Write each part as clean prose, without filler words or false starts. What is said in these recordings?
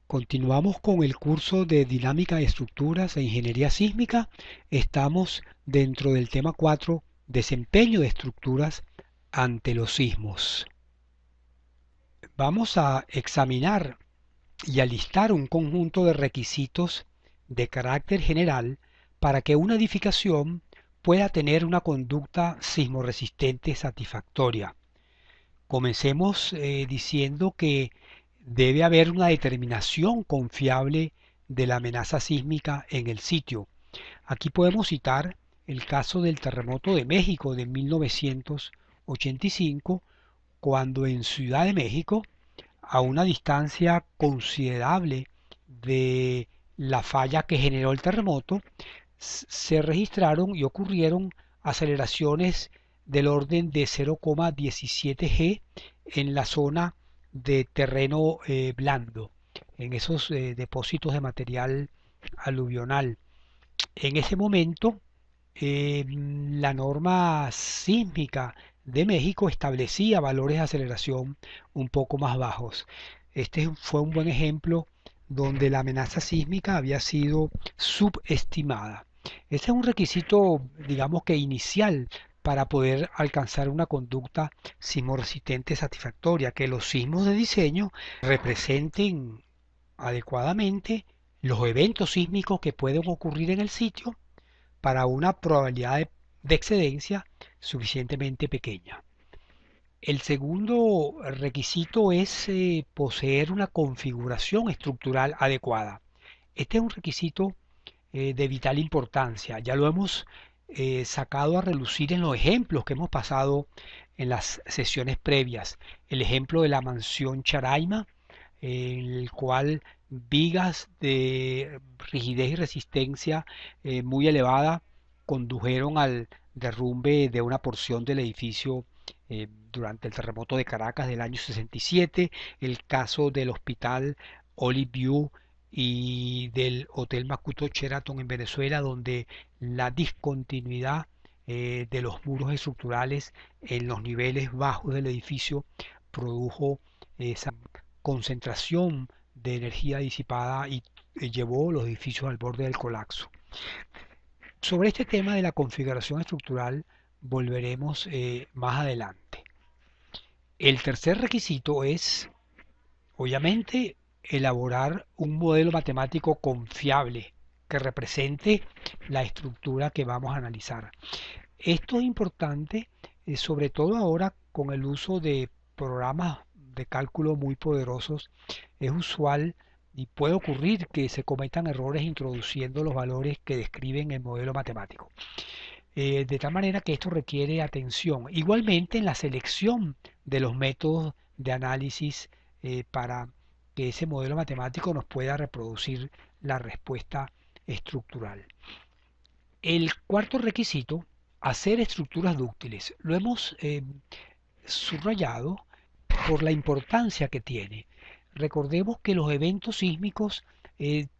Continuamos con el curso de Dinámica de Estructuras e Ingeniería Sísmica. Estamos dentro del tema 4, Desempeño de estructuras ante los sismos. Vamos a examinar y a listar un conjunto de requisitos de carácter general para que una edificación pueda tener una conducta sismoresistente satisfactoria. Comencemos diciendo que debe haber una determinación confiable de la amenaza sísmica en el sitio. Aquí podemos citar el caso del terremoto de México de 1985, cuando en Ciudad de México, a una distancia considerable de la falla que generó el terremoto, se registraron y ocurrieron aceleraciones del orden de 0,17 G en la zona de terreno blando, en esos depósitos de material aluvional. En ese momento, la norma sísmica de México establecía valores de aceleración un poco más bajos. Este fue un buen ejemplo donde la amenaza sísmica había sido subestimada. Este es un requisito, digamos que inicial, para poder alcanzar una conducta sismoresistente satisfactoria, que los sismos de diseño representen adecuadamente los eventos sísmicos que pueden ocurrir en el sitio para una probabilidad de excedencia suficientemente pequeña. El segundo requisito es poseer una configuración estructural adecuada. Este es un requisito de vital importancia. Ya lo hemos sacado a relucir en los ejemplos que hemos pasado en las sesiones previas. El ejemplo de la mansión Charaima, en el cual vigas de rigidez y resistencia muy elevada condujeron al derrumbe de una porción del edificio durante el terremoto de Caracas del año 67, el caso del hospital Olive View y del Hotel Macuto Sheraton en Venezuela, donde la discontinuidad de los muros estructurales en los niveles bajos del edificio produjo esa concentración de energía disipada y llevó los edificios al borde del colapso. Sobre este tema de la configuración estructural volveremos más adelante. El tercer requisito es, obviamente, elaborar un modelo matemático confiable que represente la estructura que vamos a analizar. Esto es importante, sobre todo ahora con el uso de programas de cálculo muy poderosos. Es usual y puede ocurrir que se cometan errores introduciendo los valores que describen el modelo matemático. De tal manera que esto requiere atención. Igualmente en la selección de los métodos de análisis para que ese modelo matemático nos pueda reproducir la respuesta estructural. El cuarto requisito, hacer estructuras dúctiles. Lo hemos subrayado por la importancia que tiene. Recordemos que los eventos sísmicos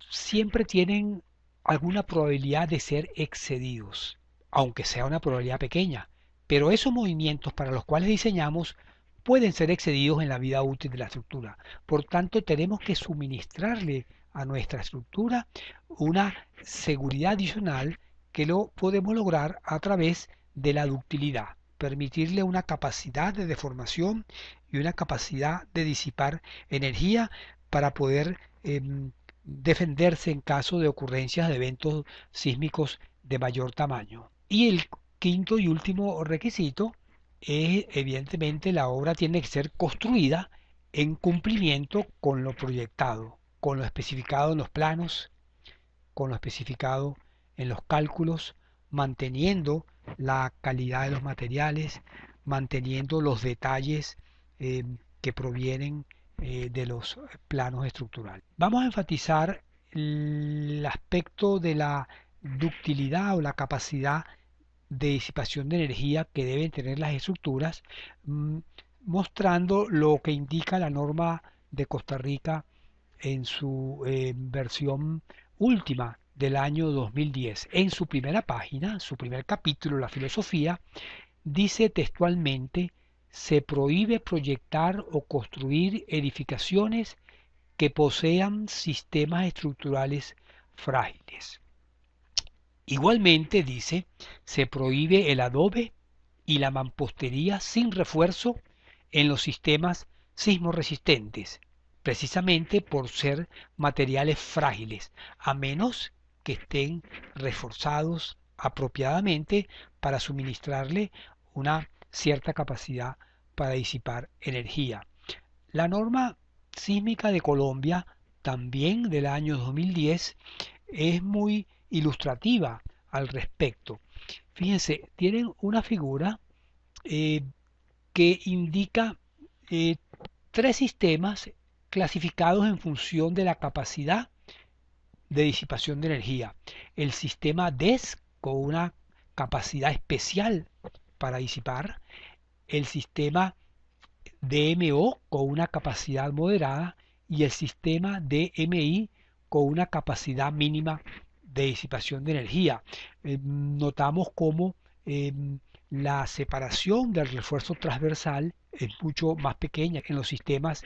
siempre tienen alguna probabilidad de ser excedidos, aunque sea una probabilidad pequeña. Pero esos movimientos para los cuales diseñamos pueden ser excedidos en la vida útil de la estructura. Por tanto, tenemos que suministrarle a nuestra estructura una seguridad adicional que lo podemos lograr a través de la ductilidad, permitirle una capacidad de deformación y una capacidad de disipar energía para poder defenderse en caso de ocurrencias de eventos sísmicos de mayor tamaño. Y el quinto y último requisito es, evidentemente, la obra tiene que ser construida en cumplimiento con lo proyectado, con lo especificado en los planos, con lo especificado en los cálculos, manteniendo la calidad de los materiales, manteniendo los detalles que provienen de los planos estructurales. Vamos a enfatizar el aspecto de la ductilidad o la capacidad de disipación de energía que deben tener las estructuras, mm, mostrando lo que indica la norma de Costa Rica en su versión última del año 2010. En su primera página, su primer capítulo, la filosofía, dice textualmente: se prohíbe proyectar o construir edificaciones que posean sistemas estructurales frágiles. Igualmente, dice, se prohíbe el adobe y la mampostería sin refuerzo en los sistemas sismoresistentes, precisamente por ser materiales frágiles, a menos que estén reforzados apropiadamente para suministrarle una cierta capacidad para disipar energía. La norma sísmica de Colombia, también del año 2010, es muy ilustrativa al respecto. Fíjense, tienen una figura eh, que indica eh, tres sistemas clasificados en función de la capacidad de disipación de energía. El sistema DES con una capacidad especial para disipar, el sistema DMO con una capacidad moderada y el sistema DMI con una capacidad mínima de disipación de energía. Notamos cómo eh, la separación del refuerzo transversal es mucho más pequeña en los sistemas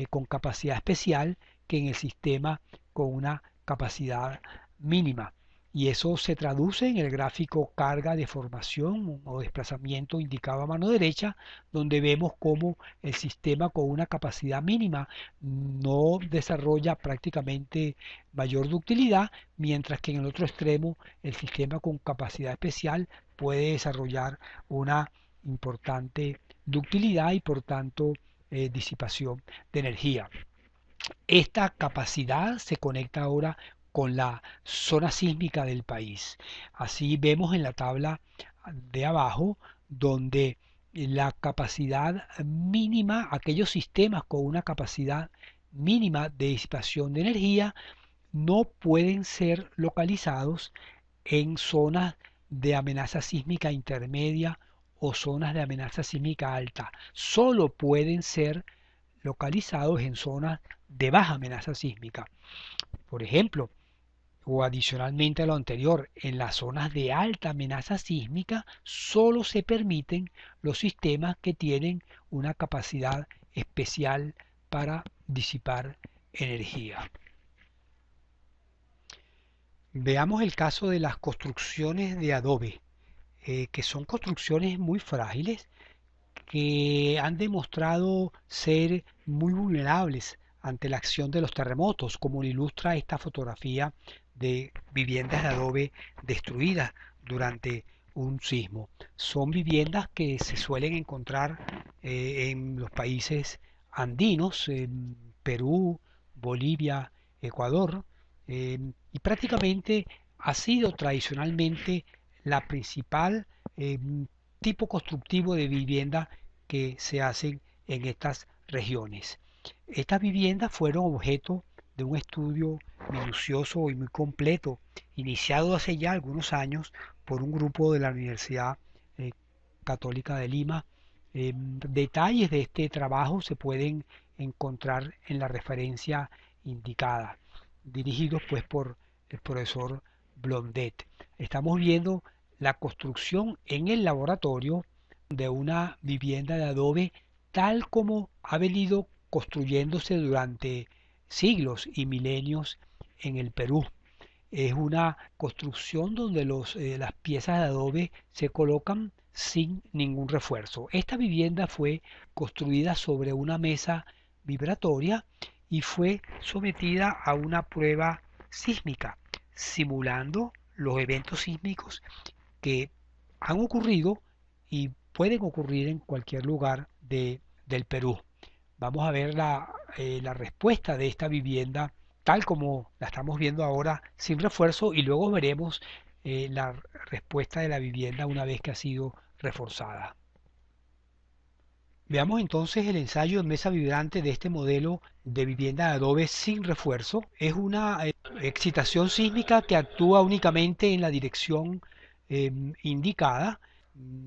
con capacidad especial que en el sistema con una capacidad mínima. Y eso se traduce en el gráfico carga, deformación o desplazamiento indicado a mano derecha, donde vemos cómo el sistema con una capacidad mínima no desarrolla prácticamente mayor ductilidad, mientras que en el otro extremo el sistema con capacidad especial puede desarrollar una importante ductilidad y por tanto disipación de energía. Esta capacidad se conecta ahora con la zona sísmica del país. Así vemos en la tabla de abajo donde la capacidad mínima, aquellos sistemas con una capacidad mínima de disipación de energía no pueden ser localizados en zonas de amenaza sísmica intermedia o zonas de amenaza sísmica alta. Solo pueden ser localizados en zonas de baja amenaza sísmica. Por ejemplo, o adicionalmente a lo anterior, en las zonas de alta amenaza sísmica solo se permiten los sistemas que tienen una capacidad especial para disipar energía. Veamos el caso de las construcciones de adobe, que son construcciones muy frágiles que han demostrado ser muy vulnerables ante la acción de los terremotos, como lo ilustra esta fotografía de viviendas de adobe destruidas durante un sismo. Son viviendas que se suelen encontrar en los países andinos, en Perú, Bolivia, Ecuador, y prácticamente ha sido tradicionalmente la principal tipo constructivo de vivienda que se hacen en estas regiones. Estas viviendas fueron objeto de un estudio minucioso y muy completo, iniciado hace ya algunos años por un grupo de la Universidad Católica de Lima. Detalles de este trabajo se pueden encontrar en la referencia indicada, dirigidos pues por el profesor Blondet. Estamos viendo la construcción en el laboratorio de una vivienda de adobe tal como ha venido construyéndose durante siglos y milenios en el Perú. Es una construcción donde las piezas de adobe se colocan sin ningún refuerzo. Esta vivienda fue construida sobre una mesa vibratoria y fue sometida a una prueba sísmica, simulando los eventos sísmicos que han ocurrido y pueden ocurrir en cualquier lugar del Perú. Vamos a ver la respuesta de esta vivienda tal como la estamos viendo ahora sin refuerzo y luego veremos la respuesta de la vivienda una vez que ha sido reforzada. Veamos entonces el ensayo en mesa vibrante de este modelo de vivienda de adobe sin refuerzo. Es una excitación sísmica que actúa únicamente en la dirección indicada,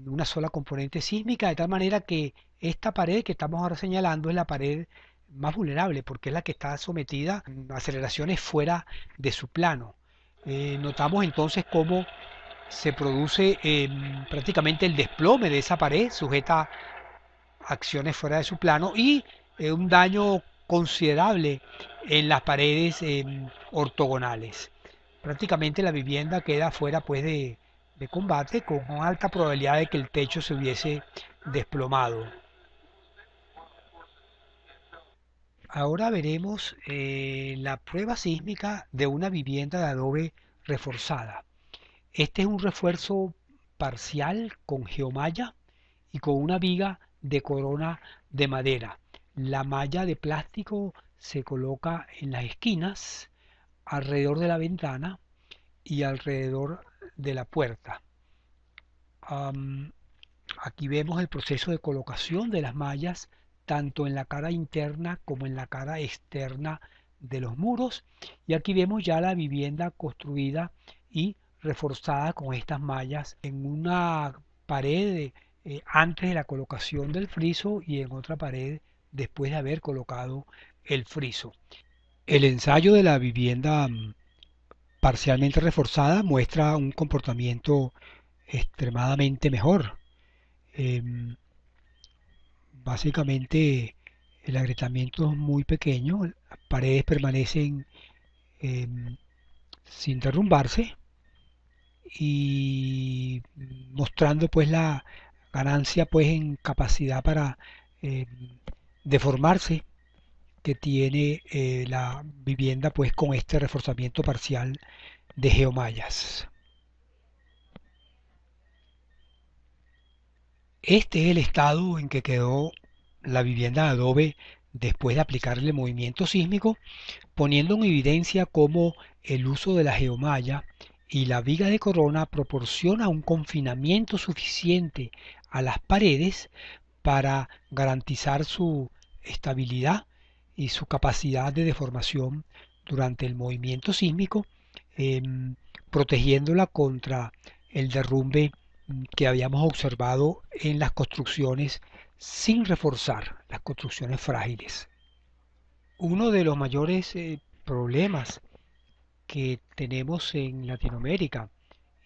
una sola componente sísmica, de tal manera que esta pared que estamos ahora señalando es la pared más vulnerable porque es la que está sometida a aceleraciones fuera de su plano. Notamos entonces cómo se produce prácticamente el desplome de esa pared sujeta a acciones fuera de su plano y un daño considerable en las paredes ortogonales. Prácticamente la vivienda queda fuera pues de combate con alta probabilidad de que el techo se hubiese desplomado. Ahora veremos la prueba sísmica de una vivienda de adobe reforzada. Este es un refuerzo parcial con geomalla y con una viga de corona de madera. La malla de plástico se coloca en las esquinas, alrededor de la ventana y alrededor de la puerta. Am, Aquí vemos el proceso de colocación de las mallas tanto en la cara interna como en la cara externa de los muros. Y aquí vemos ya la vivienda construida y reforzada con estas mallas en una pared antes de la colocación del friso y en otra pared después de haber colocado el friso. El ensayo de la vivienda parcialmente reforzada muestra un comportamiento extremadamente mejor. Em, Básicamente el agrietamiento es muy pequeño, las paredes permanecen em, sin derrumbarse y mostrando pues la ganancia pues en capacidad para em, deformarse que tiene la vivienda pues con este reforzamiento parcial de geomallas. Este es el estado en que quedó la vivienda de adobe después de aplicarle movimiento sísmico, poniendo en evidencia cómo el uso de la geomalla y la viga de corona proporciona un confinamiento suficiente a las paredes para garantizar su estabilidad y su capacidad de deformación durante el movimiento sísmico, protegiéndola contra el derrumbe que habíamos observado en las construcciones sin reforzar, las construcciones frágiles. Uno de los mayores problemas que tenemos en Latinoamérica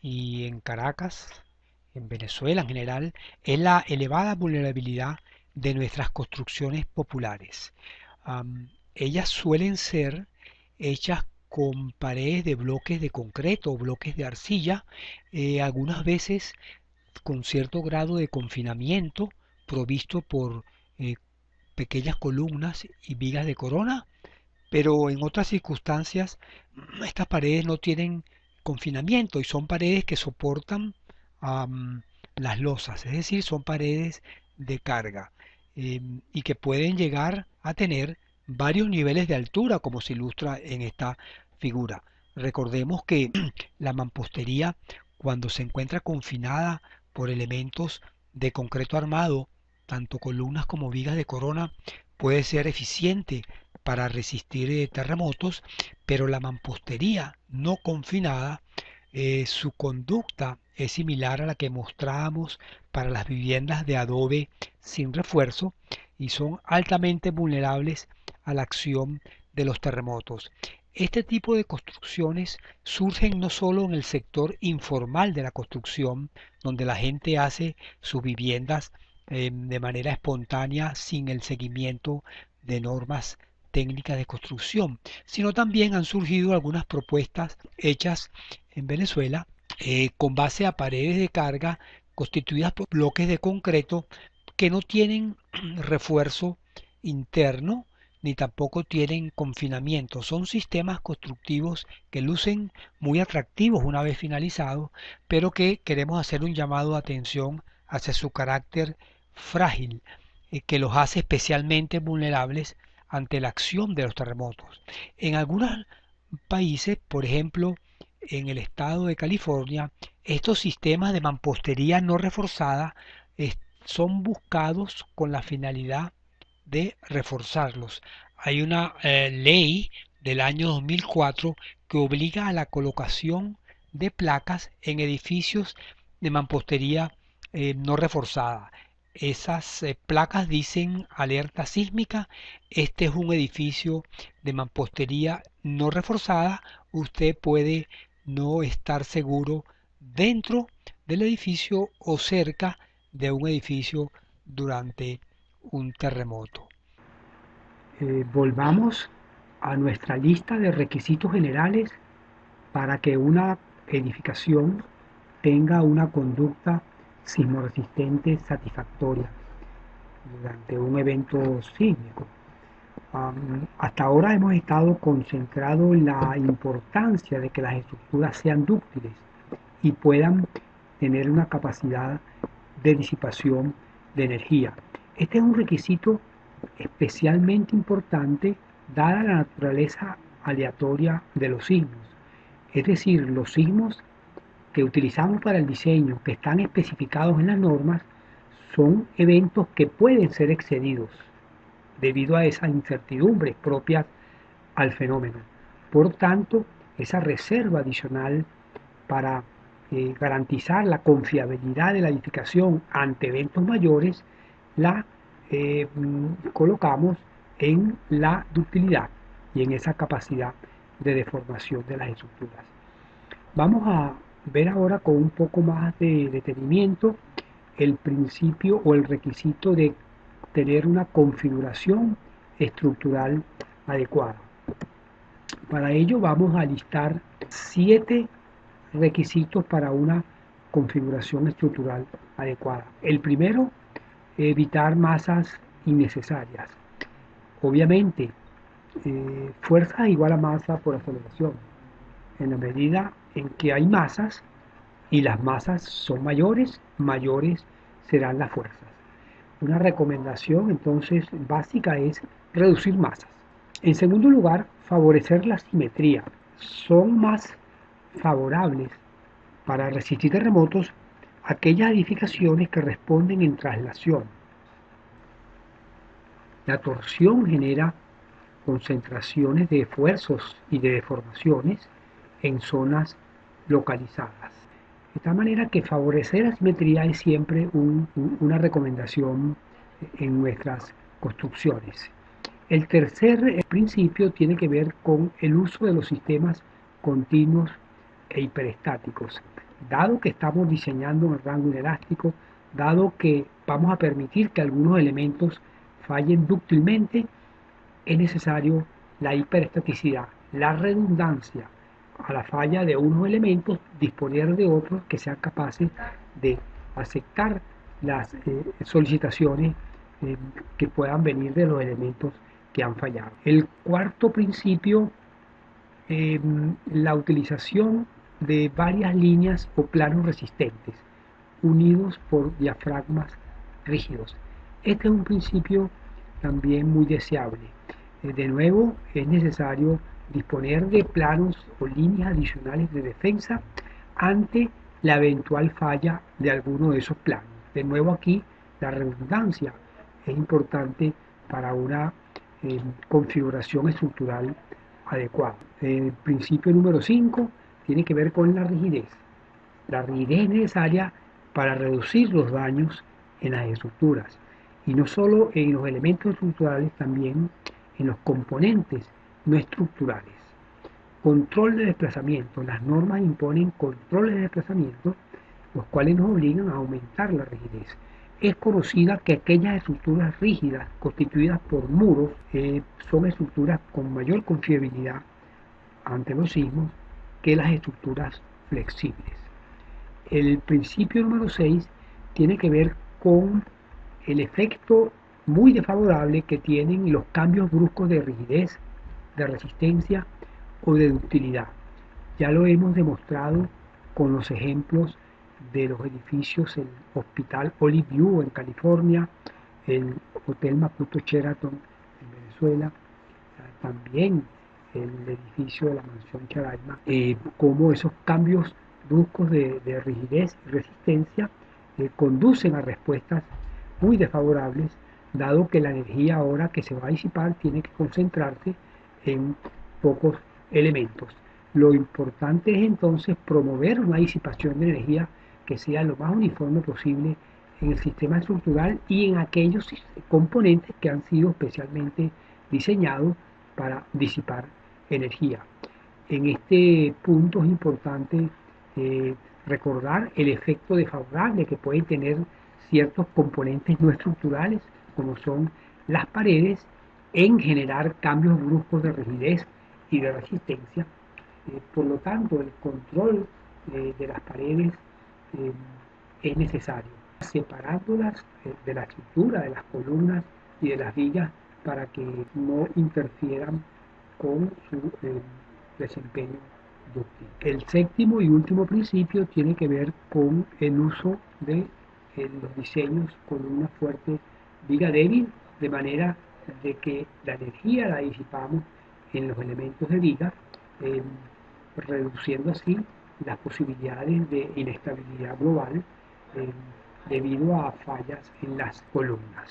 y en Caracas, en Venezuela en general, es la elevada vulnerabilidad de nuestras construcciones populares. Ellas suelen ser hechas con paredes de bloques de concreto o bloques de arcilla, algunas veces con cierto grado de confinamiento provisto por eh, pequeñas columnas y vigas de corona, pero en otras circunstancias estas paredes no tienen confinamiento y son paredes que soportan am, las losas, es decir, son paredes de carga y que pueden llegar a tener varios niveles de altura, como se ilustra en esta figura. Recordemos que la mampostería, cuando se encuentra confinada por elementos de concreto armado, tanto columnas como vigas de corona, puede ser eficiente para resistir terremotos, pero la mampostería no confinada, su conducta es similar a la que mostrábamos para las viviendas de adobe sin refuerzo y son altamente vulnerables a la acción de los terremotos. Este tipo de construcciones surgen no solo en el sector informal de la construcción, donde la gente hace sus viviendas de manera espontánea sin el seguimiento de normas técnicas de construcción, sino también han surgido algunas propuestas hechas en Venezuela con base a paredes de carga constituidas por bloques de concreto que no tienen refuerzo interno ni tampoco tienen confinamiento. Son sistemas constructivos que lucen muy atractivos una vez finalizados, pero que queremos hacer un llamado de atención hacia su carácter frágil, que los hace especialmente vulnerables ante la acción de los terremotos. En algunos países, por ejemplo, en el estado de California, estos sistemas de mampostería no reforzada son buscados con la finalidad de reforzarlos. Hay una ley del año 2004 que obliga a la colocación de placas en edificios de mampostería no reforzada. Esas placas dicen alerta sísmica, este es un edificio de mampostería no reforzada, usted puede no estar seguro dentro del edificio o cerca de un edificio durante un terremoto. Volvamos a nuestra lista de requisitos generales para que una edificación tenga una conducta sismoresistente satisfactoria durante un evento sísmico. Hasta ahora hemos estado concentrados en la importancia de que las estructuras sean dúctiles y puedan tener una capacidad de disipación de energía. Este es un requisito especialmente importante dada la naturaleza aleatoria de los sismos. Es decir, los sismos que utilizamos para el diseño, que están especificados en las normas, son eventos que pueden ser excedidos debido a esas incertidumbres propias al fenómeno. Por tanto, esa reserva adicional para garantizar la confiabilidad de la edificación ante eventos mayores, la colocamos en la ductilidad y en esa capacidad de deformación de las estructuras. Vamos a ver ahora con un poco más de detenimiento el principio o el requisito de tener una configuración estructural adecuada. Para ello vamos a listar 7 requisitos para una configuración estructural adecuada. El primero, evitar masas innecesarias. Obviamente, fuerza igual a masa por aceleración. En la medida en que hay masas y las masas son mayores, mayores serán las fuerzas. Una recomendación entonces básica es reducir masas. En segundo lugar, favorecer la simetría. Son más favorables para resistir terremotos aquellas edificaciones que responden en traslación. La torsión genera concentraciones de esfuerzos y de deformaciones en zonas localizadas. De tal manera que favorecer la simetría es siempre una recomendación en nuestras construcciones. El tercer principio tiene que ver con el uso de los sistemas continuos e hiperestáticos. Dado que estamos diseñando un rango inelástico, dado que vamos a permitir que algunos elementos fallen dúctilmente, es necesario la hiperestaticidad, la redundancia, a la falla de unos elementos, disponer de otros que sean capaces de aceptar las solicitaciones que puedan venir de los elementos que han fallado. El cuarto principio, la utilización de varias líneas o planos resistentes unidos por diafragmas rígidos. Este es un principio también muy deseable. De nuevo, es necesario disponer de planos o líneas adicionales de defensa ante la eventual falla de alguno de esos planos. De nuevo aquí, la redundancia es importante para una configuración estructural adecuada. El principio número 5 tiene que ver con la rigidez. La rigidez es necesaria para reducir los daños en las estructuras y no solo en los elementos estructurales, también en los componentes no estructurales. Control de desplazamiento. Las normas imponen controles de desplazamiento, los cuales nos obligan a aumentar la rigidez. Es conocida que aquellas estructuras rígidas constituidas por muros son estructuras con mayor confiabilidad ante los sismos que las estructuras flexibles. El principio número 6 tiene que ver con el efecto muy desfavorable que tienen los cambios bruscos de rigidez, de resistencia o de ductilidad. Ya lo hemos demostrado con los ejemplos de los edificios, el Hospital Olive View en California, el Hotel Macuto Sheraton en Venezuela, también el edificio de la Mansión Charaima, cómo esos cambios bruscos de rigidez y resistencia conducen a respuestas muy desfavorables, dado que la energía ahora que se va a disipar tiene que concentrarse en pocos elementos. Lo importante es entonces promover una disipación de energía que sea lo más uniforme posible en el sistema estructural y en aquellos componentes que han sido especialmente diseñados para disipar energía. En este punto es importante recordar el efecto desfavorable que pueden tener ciertos componentes no estructurales, como son las paredes en generar cambios bruscos de rigidez y de resistencia. Por lo tanto, el control de las paredes eh, es necesario, separándolas de la estructura, de las columnas y de las vigas para que no interfieran con su desempeño dúctil. El séptimo y último principio tiene que ver con el uso de los diseños con una fuerte viga débil, de manera de que la energía la disipamos en los elementos de viga, eh, reduciendo así las posibilidades de inestabilidad global eh, debido a fallas en las columnas.